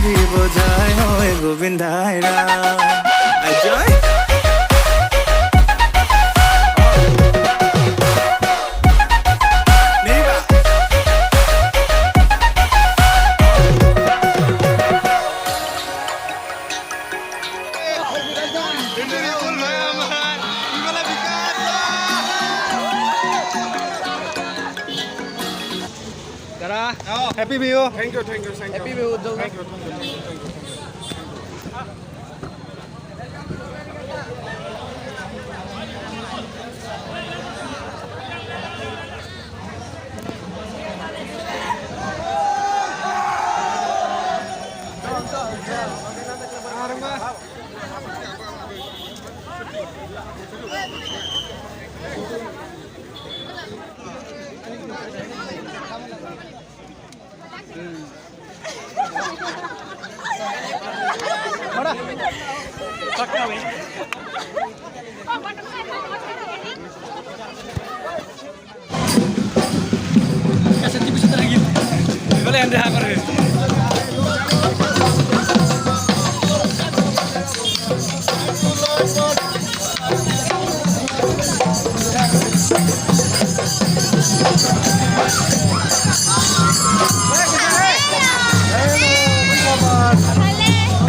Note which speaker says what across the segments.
Speaker 1: বাঁশি বজায় হয় গোবিন্দাই রাম জয়
Speaker 2: Happy Bihu.
Speaker 3: Thank you.
Speaker 2: Happy Bihu.
Speaker 3: Thank you.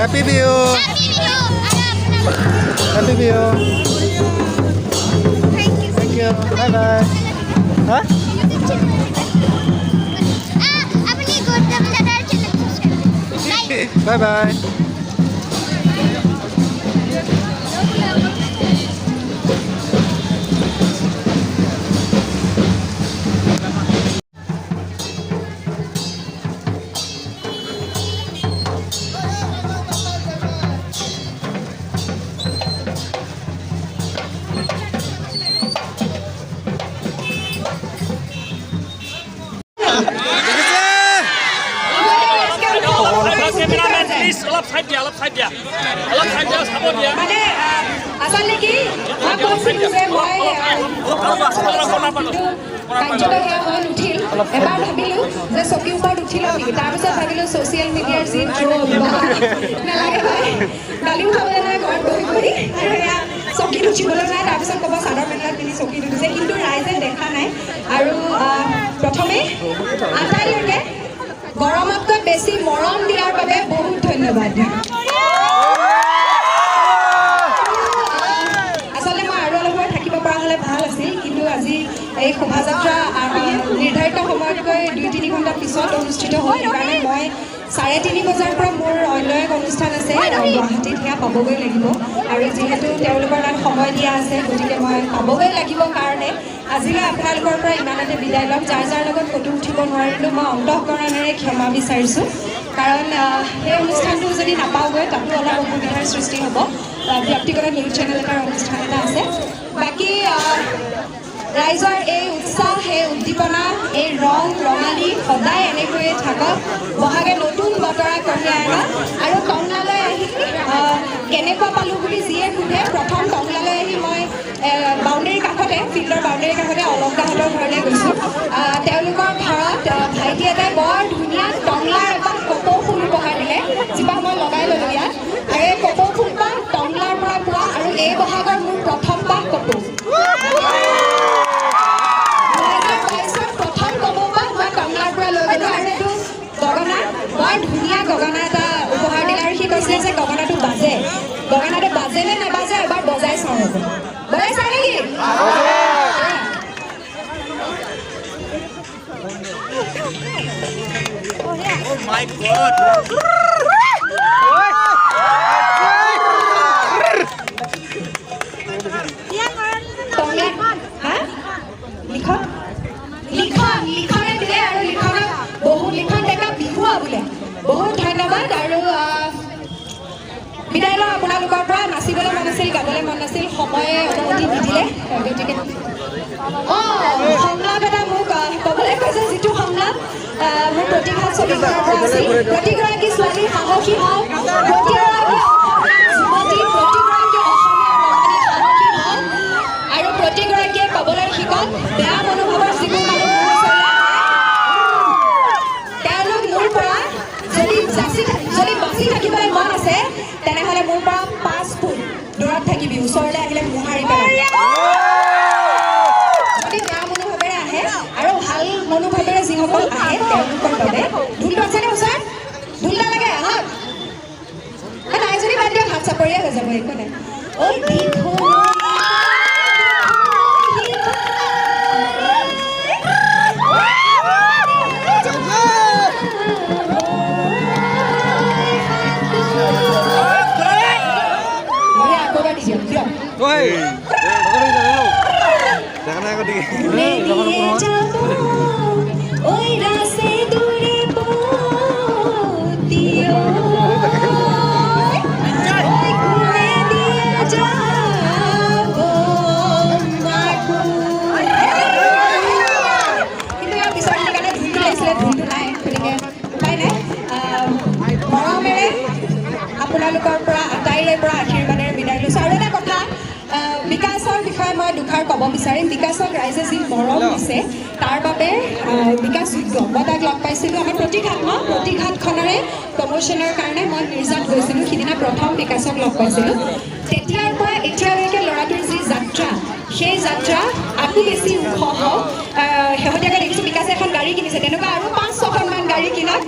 Speaker 2: Happy Bihu. Happy Bihu. Thank you. Bye bye. Huh? Bye bye.
Speaker 4: মানে আচলতে কি মই কৈছিলোঁ যে মই কাৰ্যটো সেয়া হৈ নুঠিল এবাৰ ভাবিলোঁ যে চকীৰ ওপৰত উঠি লওঁ নেকি তাৰপিছত ভাবিলোঁ ছ'চিয়েল মিডিয়াৰ যি নালাগে হয় গালিও খাবলৈ নাই ঘৰত বহি কৰি আৰু সেয়া চকীত উঠিবলৈ নাই তাৰপিছত ক'ব চাদৰ মেখেলা পিন্ধি চকীত উঠিছে কিন্তু ৰাইজে দেখা নাই আৰু প্ৰথমে আটাইলৈকে গৰমতকৈ বেছি মৰম দিয়াৰ বাবে বহুত ধন্যবাদ আচলতে মই আৰু অলপ সময় থাকিব পৰা হ'লে ভাল আছিল কিন্তু আজি এই শোভাযাত্ৰা নিৰ্ধাৰিত সময়তকৈ 2-3 ঘণ্টা পিছত অনুষ্ঠিত হ'ল সেইকাৰণে মই 3:30 বজাৰ পৰা মোৰ অন্য এক অনুষ্ঠান আছে গুৱাহাটীত সেয়া পাবগৈ লাগিব আৰু যিহেতু তেওঁলোকৰ তাত সময় দিয়া আছে গতিকে মই পাবগৈ লাগিব কাৰণে আজিলৈ আপোনালোকৰ পৰা ইমানতে বিদায় ল'ম যাৰ লগত ফটো উঠিব নোৱাৰিলোঁ মই অন্তঃকৰণেৰে ক্ষমা বিচাৰিছোঁ কাৰণ সেই অনুষ্ঠানটো যদি নাপাওঁগৈ তাতো অলপ অসুবিধাৰ সৃষ্টি হ'ব ব্যক্তিগত নিউজ চেনেল এটাৰ অনুষ্ঠান এটা আছে বাকী ৰাইজৰ এই উৎসাহ এই উদ্দীপনা এই ৰং ৰঙালী সদায় এনেকৈয়ে থাকক বহাগে নতুন বতৰা কঢ়িয়াই আনক আৰু টংলালৈ আহি কেনেকুৱা পালোঁ বুলি যিয়ে সোধে প্ৰথম টংলালৈ আহি মই বাউণ্ডেৰীৰ কাষতে ফিল্ডৰ বাউণ্ডেৰীৰ কাষতে অলংকাহঁতৰ ঘৰলৈ গৈছোঁ তেওঁলোকৰ ঘৰত ভাইটি এটাই বৰ ধুনীয়া টংলাৰ এখন কপৌ ফুল উপহাৰ দিলে যিপাহ মই লগাই ল'লোঁ ইয়াত আৰু এই কপৌ ফুলপাহ টংলাৰ পৰা পোৱা আৰু এই বহাগৰ মোৰ প্ৰথম পাহ কপৌ বৰ ধুনীয়া গগনা এটা উপহাৰ দিলে আৰু সি কৈছিলে যে গগনাটো বাজে গগনাটো বাজে নে নাবাজে এবাৰ বজাই চাওঁ বজাই চাওঁ নেকি লিখনে দিলে আৰু লিখনত বহু লিখন ডেকা বিহুৱা বোলে বহুত ধন্যবাদ আৰু বিদায় লওঁ আপোনালোকৰ পৰা নাচিবলৈ মন আছিল গাবলৈ মন নাছিল সময়ে অনুমতি নিদিলে গতিকে সংলাপ এটা মোক ক'বলৈ কৈছে যিটো সংলাপ মোৰ প্ৰতিঘাত ছবিখনৰ পৰা আছিল প্ৰতিগৰাকী ছোৱালী সাহসী হওক প্ৰতিগৰাকী যুৱতী প্ৰতিগৰাকী অসমীয়া সাহসী হওক আৰু প্ৰতিগৰাকীয়ে ক'বলৈ শিকক বেয়া মনোভাৱৰ যিবোৰ মানুহ তেওঁলোক মোৰ পৰা যদি আছে তেনেহ'লে মোৰ পৰা 5 ফুট দূৰত থাকিবি, ওচৰলৈ আহিলে মোহাৰি পেলাবি। যদি বেয়া মনোভাৱেৰে আহে আৰু ভাল মনোভাৱেৰে যিসকল আহে তেওঁলোকৰ বাবে ঢোলটো আছেনে ওচৰত? ঢোল নালাগে, আহক। নাই যদি বাদ দিয়ক, হাত চাপৰিয়ে হৈ যাব, একো নাই। ঐ আপোনালোকৰ পৰা আটাইৰে পৰা আশীৰ্বাদেৰে বিদায় লৈছোঁ। আৰু এটা কথা, বিকাশৰ বিষয়ে মই দুষাৰ ক'ব বিচাৰিম। বিকাশক ৰাইজে যি মৰম দিছে তাৰ বাবে বিকাশ যোগ্য। মই তাক লগ পাইছিলোঁ আমাৰ প্ৰতিঘাতখনৰে প্ৰমোশ্যনৰ কাৰণে মই মিৰ্জাত গৈছিলোঁ, সিদিনা প্ৰথম বিকাশক লগ পাইছিলোঁ। তেতিয়াৰ পৰা এতিয়ালৈকে ল'ৰাটোৰ যি যাত্ৰা, সেই যাত্ৰা আকৌ বেছি ওখ হওক। শেহতীয়াকৈ দেখিছোঁ বিকাশে এখন গাড়ী কিনিছে, তেনেকুৱা আৰু 5-6খনমান গাড়ী কিনক,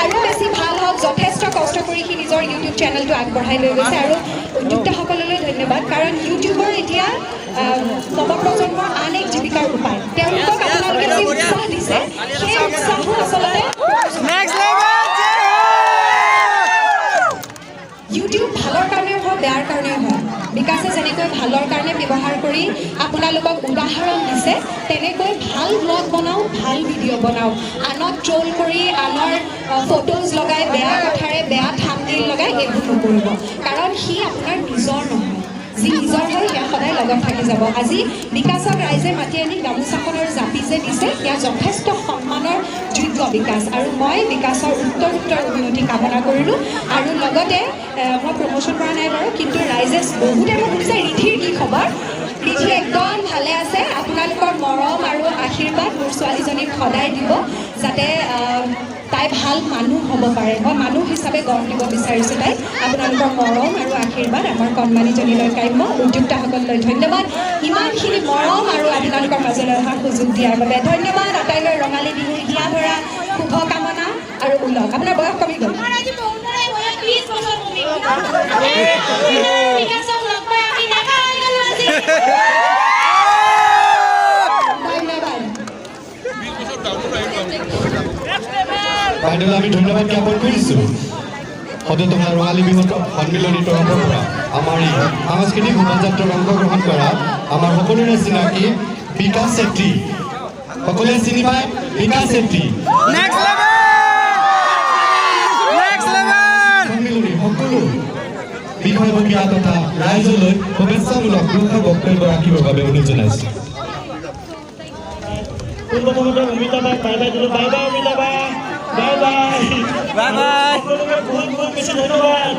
Speaker 4: আৰু বেছি ভাল হওক। যথেষ্ট কষ্ট কৰি সি নিজৰ ইউটিউব চেনেলটো আগবঢ়াই লৈ গৈছে, আৰু উদ্যোক্তাসকললৈ ধন্যবাদ, কাৰণ ইউটিউবৰ এতিয়া নৱপ্ৰজন্মৰ আন এক জীৱিকাৰ উপায়। তেওঁলোকক আপোনালোকে যি উৎসাহ দিছে সেই উৎসাহো আচলতে ইউটিউব ভালৰ কাৰণেও হয়, বেয়াৰ কাৰণেও হয়। বিকাশে যেনেকৈ ভালৰ কাৰণে ব্যৱহাৰ কৰি আপোনালোকক উদাহৰণ দিছে, তেনেকৈ ভাল ব্লগ বনাওঁ, ভাল ভিডিঅ' বনাওঁ। আনক ট্ৰল কৰি, আনৰ ফটোজ লগাই, বেয়া কথাৰে বেয়া থাম্বনেইল লগাই এইবোৰ নকৰিব, কাৰণ সি আপোনাৰ নিজৰ নহয়। যি নিজৰ হয় সেয়া সদায় লগত থাকি যাব। আজি বিকাশক ৰাইজে মাতি আনি গামোচাখনৰ জাপি যে দিছে, সেয়া যথেষ্ট সন্মানৰ যোগ্য বিকাশ, আৰু মই বিকাশৰ উত্তৰ উন্নতি কামনা কৰিলোঁ। আৰু লগতে মই প্ৰমোশ্যন কৰা নাই বাৰু, কিন্তু ৰাইজে বহুতে মোক সুধিছে ৰিধিৰ কি খবৰ। ৰিধি একদম ভালে আছে। আপোনালোকৰ মৰম আৰু আশীৰ্বাদ মোৰ ছোৱালীজনীক সদায় দিব, যাতে তাই ভাল মানুহ হ'ব পাৰে। মই মানুহ হিচাপে গঢ় দিব বিচাৰিছোঁ তাইক। আপোনালোকৰ মৰম আৰু আশীৰ্বাদ আমাৰ কণমানিজনীলৈ কাম্য। উদ্যোক্তাসকললৈ ধন্যবাদ, ইমানখিনি মৰম আৰু আপোনালোকৰ মাজলৈ অহাৰ সুযোগ দিয়াৰ বাবে ধন্যবাদ। আটাইলৈ ৰঙালী বিহুৰ হিয়া ভৰা শুভকামনা আৰু উল্লখ। আপোনাৰ বয়স কমি গ'ল।
Speaker 3: বাইদেউ আমি ধন্যবাদ জ্ঞাপন কৰিছোঁ। সদতমা ৰঙালী বিহু সন্মিলনী তৰফৰ পৰা আমাৰ এই সাংস্কৃতিক শোভাযাত্ৰাত অংশগ্ৰহণ কৰা আমাৰ সকলোৰে চিনাকি বিকাশ চেত্ৰী। সকলোৱে চিনি পায় বিকাশ চেত্ৰী। সন্মিলনী সকলো বিষয়ববীয়া তথা ৰাইজলৈ শুভেচ্ছামূলক বক্তব্য ৰাখিবৰ বাবে অনুৰোধ জনাইছোঁ।
Speaker 5: পোনপ্ৰথমতে অমিতাবাই বাই বাই দিলোঁ। Bye bye অমিতাবাই, bye bye bye bye. সকলোকে বহুত বহুত বেছি ধন্যবাদ।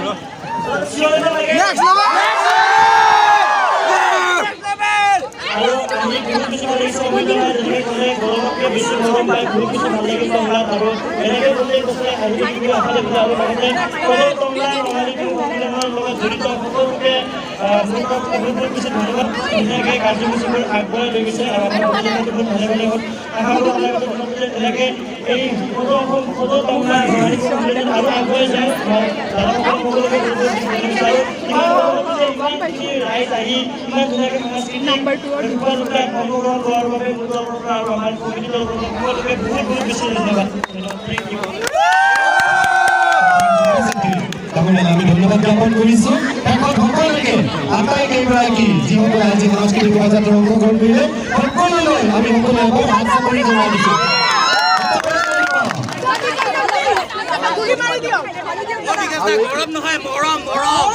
Speaker 5: আৰু আমি বহুত বেছি ভাল লাগিছে অমিতাবাই যেনেকৈ ক'লে গৰমতকৈ বেছি গৰম পাই বহুত বেছি ভাল লাগিল টংলাত, আৰু এনেকৈ গোটেই বছৰে আহি থাকিবলৈ আশা দেখিলে, আৰু লগতে সকলো টংলা ৰঙালী বিহু সন্মিলনৰ লগত জড়িত সকলোকে বহুত বহুত বেছি ধন্যবাদ। ধুনীয়াকৈ কাৰ্যসূচীবোৰ আগবঢ়াই লৈ গৈছে, আৰু আমাৰ অনুষ্ঠানটো বহুত ভালে ভালে হ'ল। আশা কৰোঁ তেনেকৈ এই সদৌ টংলা ৰঙালী বিহু সন্মিলন আৰু আগুৱাই যায়। সকলোকে বিচাৰোঁ ইমানখিনি ৰাইজ আহি ইমান ধুনীয়াকৈ সাংস্কৃতিক অংশগ্ৰহণ কৰাৰ বাবে আৰু আমাৰ কমিটিৰ সকলোকে বহুত বহুত বেছি ধন্যবাদ।
Speaker 3: আমি ধন্যবাদ জ্ঞাপন কৰিছোঁ সকলোকে, আটাইকেইগৰাকী যিসকলে আজি সাংস্কৃতিক শোভাযাত্ৰাত অংশগ্ৰহণ কৰিলে, সকলোলৈ আমি সকলোৱে এবাৰ হাত চাপৰি জনাই দিছোঁ।
Speaker 1: গৰম নহয়, মৰম মৰম।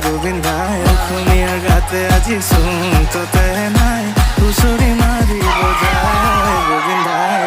Speaker 1: গোবিন্দাই অসমীয়াৰ গাতে আজি চোনতে নাই হুঁচৰি মাৰি বজাই গোবিন্দাই।